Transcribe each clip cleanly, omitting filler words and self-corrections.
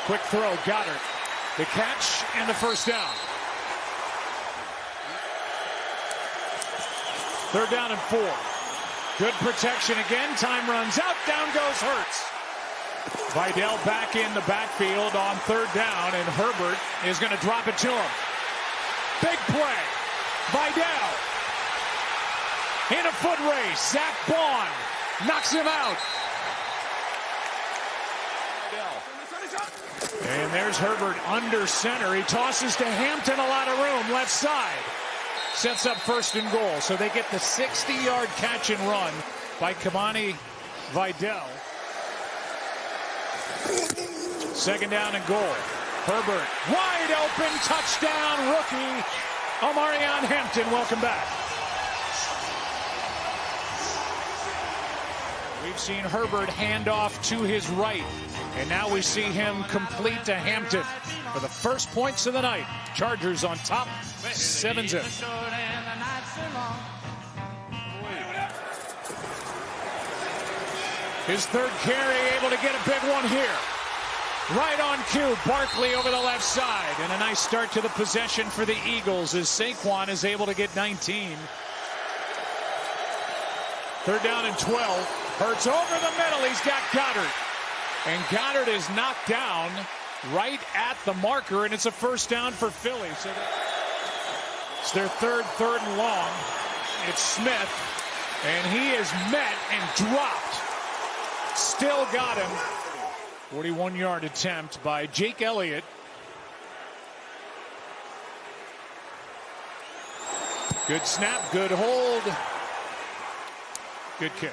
Quick throw, Goddard. The catch and the first down. 3rd down and 4. Good protection again. Time runs out. Down goes Hurts. Vidal back in the backfield on 3rd down, and Herbert is going to drop it to him. Big play. Vidal in a foot race. Zach Bond knocks him out. And there's Herbert under center. He tosses to Hampton, a lot of room, left side. Sets up 1st and goal. So they get the 60-yard catch and run by Kamani Vidal. 2nd down and goal. Herbert wide open, touchdown, rookie Omarion Hampton. Welcome back. We've seen Herbert hand off to his right, and now we see him complete to Hampton for the first points of the night. Chargers on top, 7-0. His 3rd carry, able to get a big one here. Right on cue, Barkley over the left side, and a nice start to the possession for the Eagles as Saquon is able to get 19. 3rd down and 12. Hurts over the middle. He's got Goddard. And Goddard is knocked down right at the marker, and it's a 1st down for Philly. So it's their 3rd and long. It's Smith, and he is met and dropped. Still got him. 41-yard attempt by Jake Elliott. Good snap, good hold. Good kick.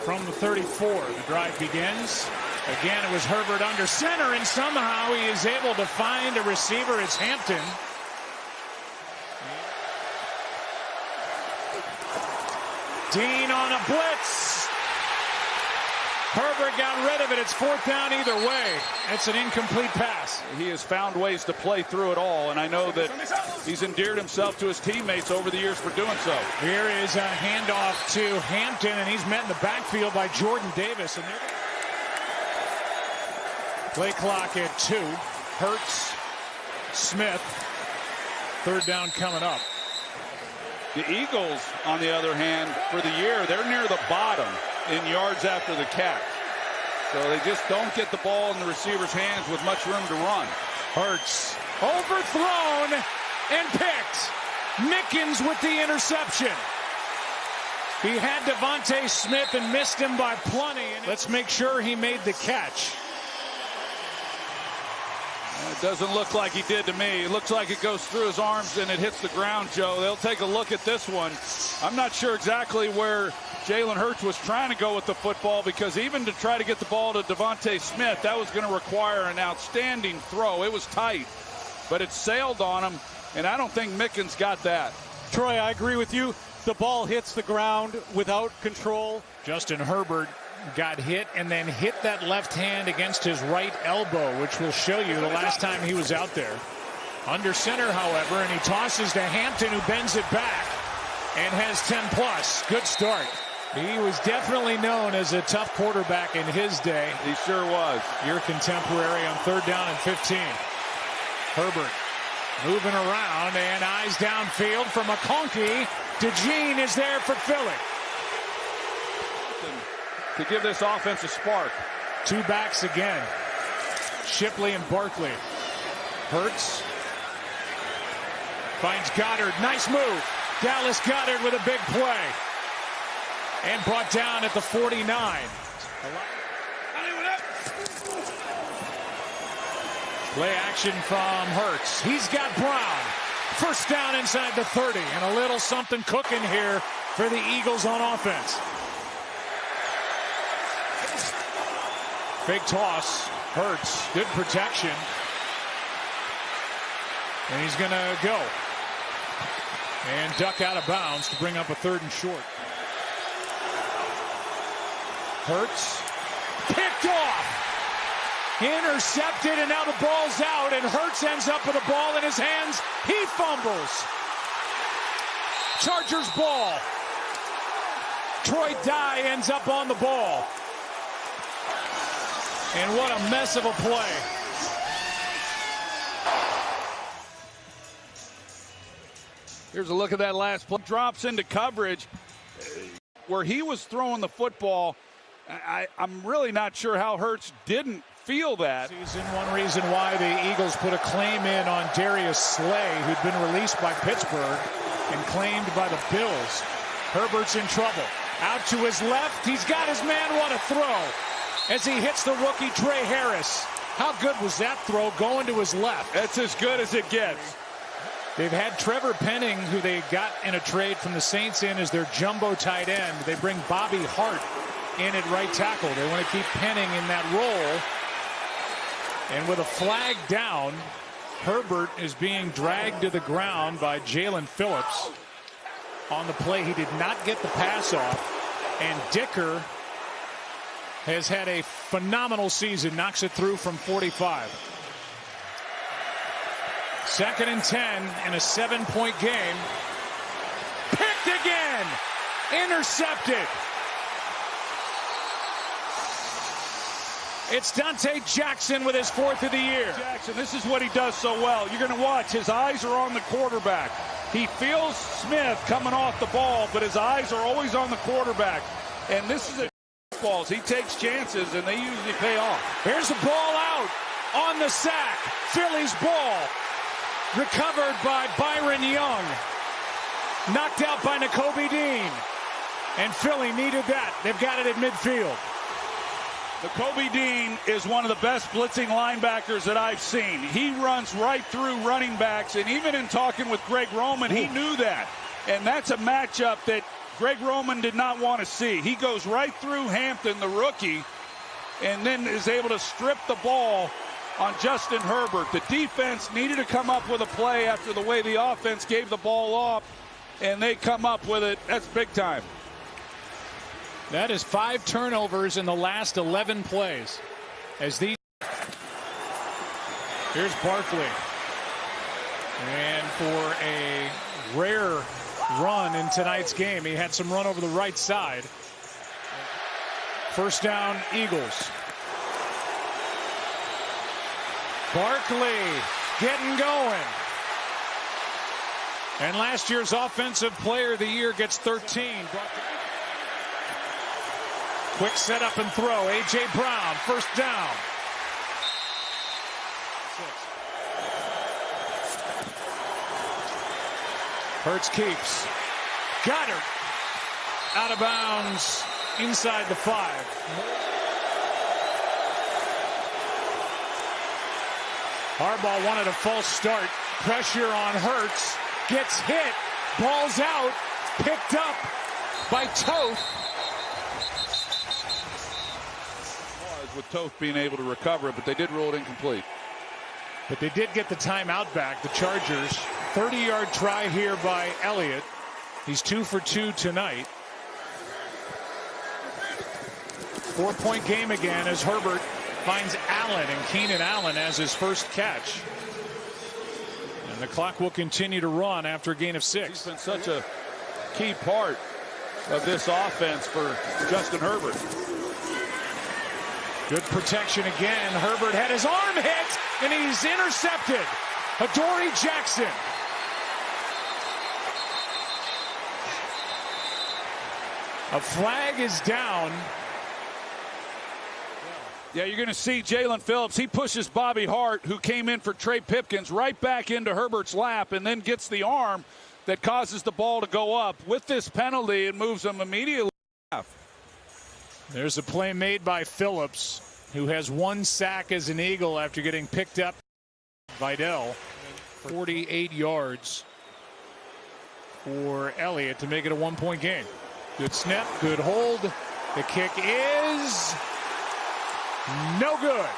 From the 34, the drive begins. Again, it was Herbert under center, and somehow he is able to find a receiver. It's Hampton. Dean on a blitz. Herbert got rid of it. It's 4th down either way. It's an incomplete pass. He has found ways to play through it all, and I know that he's endeared himself to his teammates over the years for doing so. Here is a handoff to Hampton, and he's met in the backfield by Jordan Davis. And play clock at 2. Hurts, Smith. 3rd down coming up. The Eagles, on the other hand, for the year, they're near the bottom in yards after the catch. So they just don't get the ball in the receiver's hands with much room to run. Hurts overthrown and picked. Mickens with the interception. He had Devontae Smith and missed him by plenty. Let's make sure he made the catch. It doesn't look like he did to me. It looks like it goes through his arms and it hits the ground, Joe. They'll take a look at this one. I'm not sure exactly where Jalen Hurts was trying to go with the football, because even to try to get the ball to Devontae Smith, that was going to require an outstanding throw. It was tight, but it sailed on him, and I don't think Mickens got that. Troy, I agree with you. The ball hits the ground without control. Justin Herbert got hit and then hit that left hand against his right elbow, which will show you the last time he was out there. Under center, however, and he tosses to Hampton, who bends it back and has 10+. Good start. He was definitely known as a tough quarterback in his day. He sure was. Your contemporary on 3rd down and 15. Herbert moving around and eyes downfield for McConkey. DeJean is there for Philly. To give this offense a spark. 2 backs again. Shipley and Barkley. Hurts finds Goddard. Nice move. Dallas Goedert with a big play. And brought down at the 49. Play action from Hurts. He's got Brown. 1st down inside the 30. And a little something cooking here for the Eagles on offense. Big toss. Hurts. Good protection. And he's going to go. And duck out of bounds to bring up a 3rd and short. Hurts. Picked off. Intercepted, and now the ball's out, and Hurts ends up with a ball in his hands. He fumbles. Chargers ball. Troy Dye ends up on the ball. And what a mess of a play. Here's a look at that last play. Drops into coverage where he was throwing the football. I'm really not sure how Hurts didn't feel that. One reason why the Eagles put a claim in on Darius Slay, who'd been released by Pittsburgh and claimed by the Bills. Herbert's in trouble. Out to his left. He's got his man. What a throw as he hits the rookie Trey Harris. How good was that throw going to his left? That's as good as it gets. They've had Trevor Penning, who they got in a trade from the Saints in as their jumbo tight end. They bring Bobby Hart in at right tackle. They want to keep Penning in that role. And with a flag down, Herbert is being dragged to the ground by Jalen Phillips. On the play, he did not get the pass off. And Dicker has had a phenomenal season, knocks it through from 45. 2nd and 10 in a 7-point game. Picked again. Intercepted. It's Dante Jackson with his 4th of the year. Jackson, this is what he does so well. You're going to watch. His eyes are on the quarterback. He feels Smith coming off the ball, but his eyes are always on the quarterback. And this is a balls. He takes chances, and they usually pay off. Here's the ball out on the sack. Philly's ball. Recovered by Byron Young. Knocked out by Nakobe Dean. And Philly needed that. They've got it at midfield. Nakobe Dean is one of the best blitzing linebackers that I've seen. He runs right through running backs, and even in talking with Greg Roman, he knew that. And that's a matchup that Greg Roman did not want to see. He goes right through Hampton, the rookie, and then is able to strip the ball on Justin Herbert. The defense needed to come up with a play after the way the offense gave the ball off, and they come up with it. That's big time. That is 5 turnovers in the last 11 plays. As these. Here's Barkley. And for a rare run in tonight's game, he had some run over the right side. 1st down, Eagles. Barkley getting going. And last year's Offensive Player of the Year gets 13. Quick setup and throw. A.J. Brown, 1st down. 6. Hurts keeps. Goddard out of bounds inside the 5. Harbaugh wanted a false start. Pressure on Hurts. Gets hit. Ball's out. Picked up by Toth. With Toth being able to recover it, but they did rule it incomplete. But they did get the timeout back, the Chargers. 30-yard try here by Elliott. He's 2 for 2 tonight. 4-point game again as Herbert finds Allen, and Keenan Allen as his first catch. And the clock will continue to run after a gain of 6. He's been such a key part of this offense for Justin Herbert. Good protection again. Herbert had his arm hit, and he's intercepted. Adoree Jackson. A flag is down. Yeah, you're going to see Jalen Phillips. He pushes Bobby Hart, who came in for Trey Pipkins, right back into Herbert's lap and then gets the arm that causes the ball to go up. With this penalty, it moves them immediately. There's a play made by Phillips, who has 1 sack as an Eagle after getting picked up. Vidal, 48 yards for Elliott to make it a 1-point game. Good snap, good hold. The kick is no good.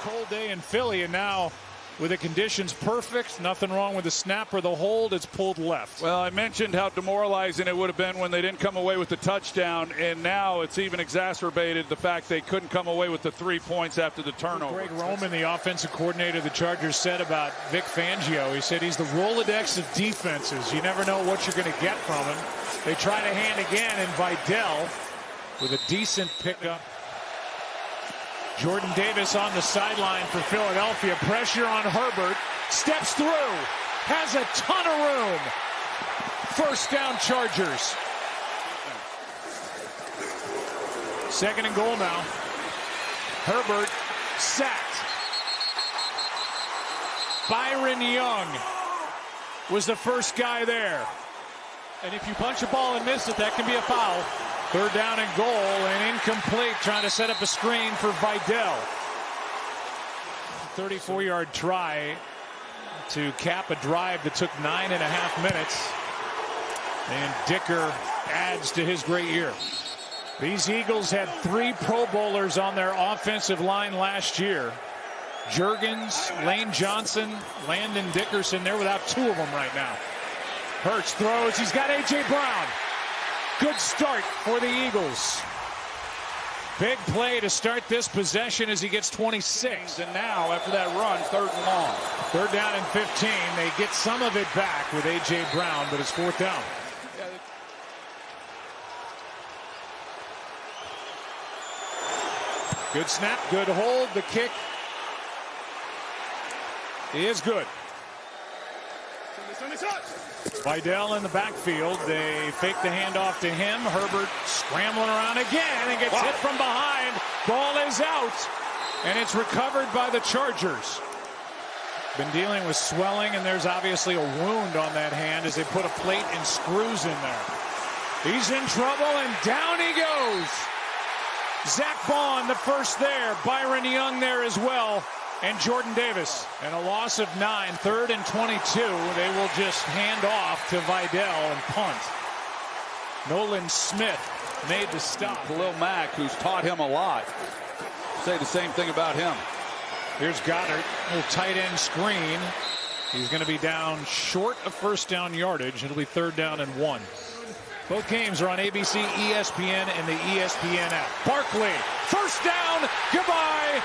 Cold day in Philly, and now with the conditions perfect, nothing wrong with the snap or the hold. It's pulled left. Well, I mentioned how demoralizing it would have been when they didn't come away with the touchdown, and now it's even exacerbated the fact they couldn't come away with the 3 points after the turnover. Greg Roman, the offensive coordinator of the Chargers, said about Vic Fangio. He said he's the Rolodex of defenses. You never know what you're going to get from him. They try to hand again, and Vidal with a decent pickup. Jordan Davis on the sideline for Philadelphia. Pressure on Herbert. Steps through. Has a ton of room. First down, Chargers. Second and goal now. Herbert sacked. Byron Young was the first guy there. And if you punch a ball and miss it, that can be a foul. Third down and goal, and incomplete, trying to set up a screen for Vidal. 34-yard try to cap a drive that took 9.5 minutes. And Dicker adds to his great year. These Eagles had 3 Pro Bowlers on their offensive line last year. Juergens, Lane Johnson, Landon Dickerson. They're without 2 of them right now. Hurts throws. He's got A.J. Brown. Good start for the Eagles. Big play to start this possession as he gets 26. And now, after that run, 3rd and long. 3rd down and 15. They get some of it back with A.J. Brown, but it's 4th down. Good snap, good hold. The kick is good. Vidal in the backfield. They fake the handoff to him. Herbert scrambling around again and gets hit from behind. Ball is out, and it's recovered by the Chargers. Been dealing with swelling, and there's obviously a wound on that hand as they put a plate and screws in there. He's in trouble, and down he goes. Zach Bond, the first there. Byron Young there as well. And Jordan Davis. And a loss of 9. 3rd and 22. They will just hand off to Vidal and punt. Nolan Smith made the stop. Khalil Mack, who's taught him a lot. Say the same thing about him. Here's Goddard. Little tight end screen. He's going to be down short of first down yardage. It'll be 3rd down and 1. Both games are on ABC, ESPN, and the ESPN app. Barkley, first down, goodbye.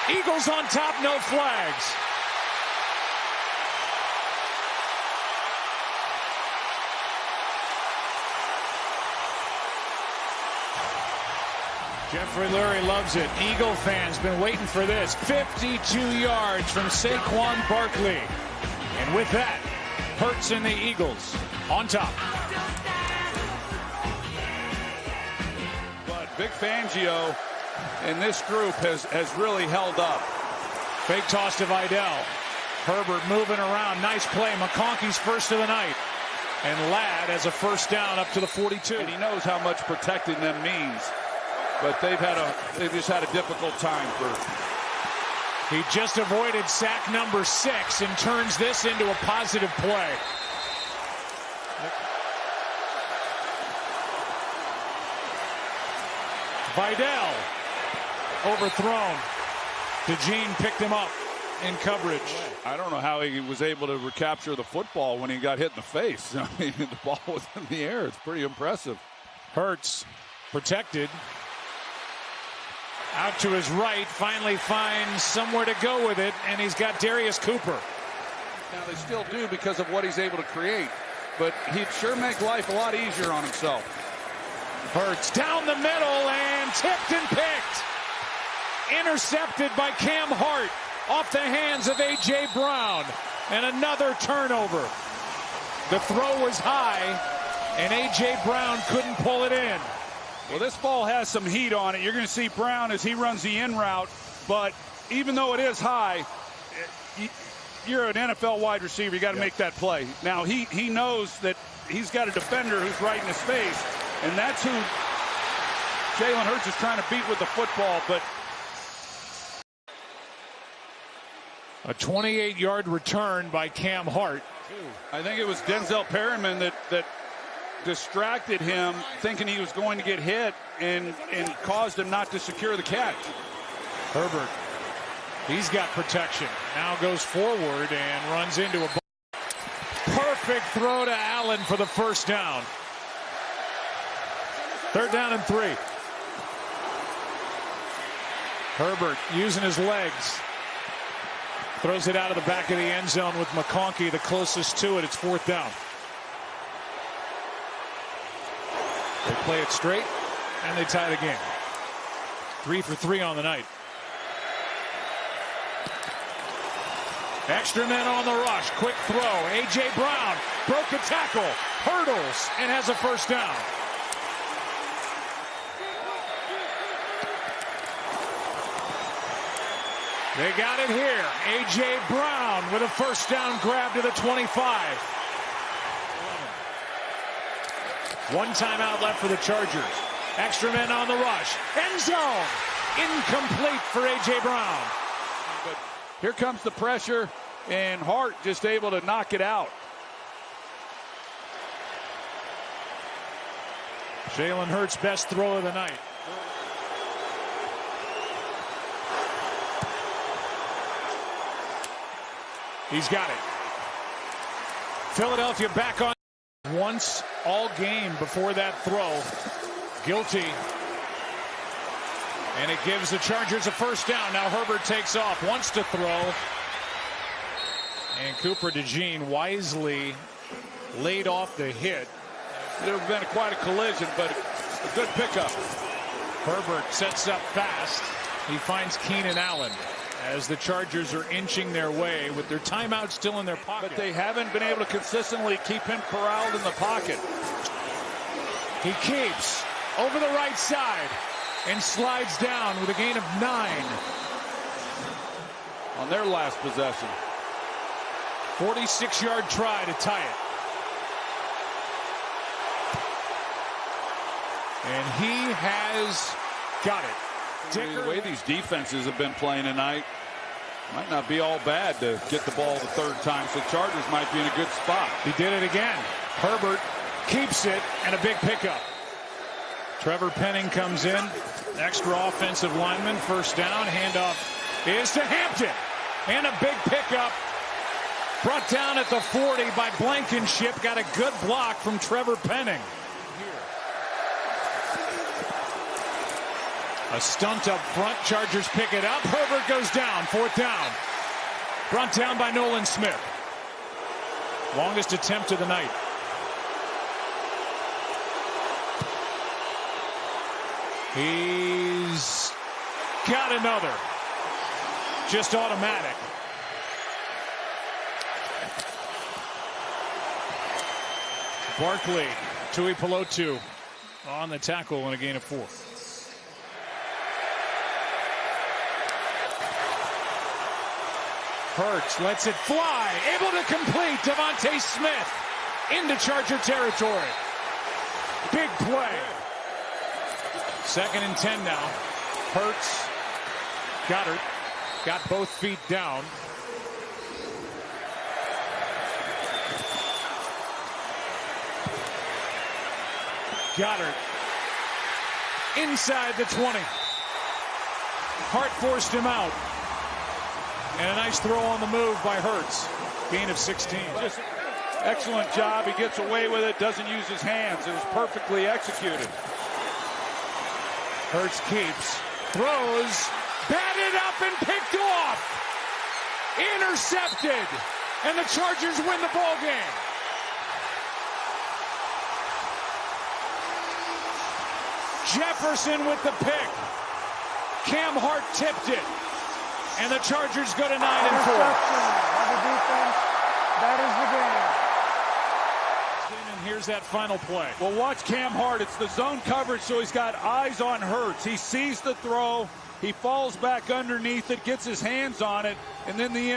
Eagles on top, no flags. Jeffrey Lurie loves it. Eagle fans been waiting for this. 52 yards from Saquon Barkley. And with that, Hurts and the Eagles on top. But Vic Fangio and this group has really held up. Fake toss to Vidal. Herbert moving around. Nice play. McConkey's first of the night. And Ladd has a first down up to the 42. And he knows how much protecting them means. But they've just had a difficult time for. He just avoided sack number 6 and turns this into a positive play. Vidal overthrown. DeJean picked him up in coverage. I don't know how he was able to recapture the football when he got hit in the face. I mean, the ball was in the air. It's pretty impressive. Hurts protected. Out to his right, finally finds somewhere to go with it, and he's got Darius Cooper. Now they still do because of what he's able to create, but he'd sure make life a lot easier on himself. Hurts down the middle and tipped and picked. Intercepted by Cam Hart off the hands of A.J. Brown. And another turnover. The throw was high, and A.J. Brown couldn't pull it in. Well, this ball has some heat on it. You're going to see Brown as he runs the in route, but even though it is high, you're an NFL wide receiver. You got to make that play. Now, he knows that he's got a defender who's right in his face, and that's who Jalen Hurts is trying to beat with the football, but a 28-yard return by Cam Hart. I think it was Denzel Perryman that distracted him, thinking he was going to get hit and caused him not to secure the catch. Herbert, he's got protection. Now goes forward and runs into a perfect throw to Allen for the first down. 3rd down and 3. Herbert using his legs. Throws it out of the back of the end zone with McConkey the closest to it. It's 4th down. They play it straight, and they tie the game. 3 for 3 on the night. Extra men on the rush. Quick throw. A.J. Brown broke a tackle, hurdles, and has a first down. They got it here. A.J. Brown with a first down grab to the 25. One timeout left for the Chargers. Extra men on the rush. End zone. Incomplete for A.J. Brown. But here comes the pressure, and Hart just able to knock it out. Jalen Hurts' best throw of the night. He's got it. Philadelphia back on once all game before that throw. Guilty. And it gives the Chargers a first down. Now Herbert takes off, wants to throw. And Cooper DeJean wisely laid off the hit. There would have been quite a collision, but a good pickup. Herbert sets up fast. He finds Keenan Allen as the Chargers are inching their way with their timeout still in their pocket. But they haven't been able to consistently keep him corralled in the pocket. He keeps over the right side and slides down with a gain of 9. On their last possession. 46-yard try to tie it. And he has got it. The way these defenses have been playing tonight, might not be all bad to get the ball the third time, so Chargers might be in a good spot. He did it again. Herbert keeps it, and a big pickup. Trevor Penning comes in. Extra offensive lineman. First down. Handoff is to Hampton. And a big pickup. Brought down at the 40 by Blankenship. Got a good block from Trevor Penning. A stunt up front. Chargers pick it up. Herbert goes down. 4th down. Brought down by Nolan Smith. Longest attempt of the night. He's got another. Just automatic. Barkley, Tui Pelotu on the tackle and a gain of 4. Hurts lets it fly. Able to complete. Devontae Smith into Charger territory. Big play. 2nd and 10 now. Hurts. Goddard got both feet down. Goddard inside the 20. Hart forced him out. And a nice throw on the move by Hurts. Gain of 16. Just excellent job. He gets away with it, doesn't use his hands. It was perfectly executed. Hurts keeps, throws, batted up and picked off. Intercepted. And the Chargers win the ball game. Jefferson with the pick. Cam Hart tipped it. And the Chargers go to 9-4. That is the game. And here's that final play. Well, watch Cam Hart. It's the zone coverage, so he's got eyes on Hurts. He sees the throw. He falls back underneath it, gets his hands on it, and then the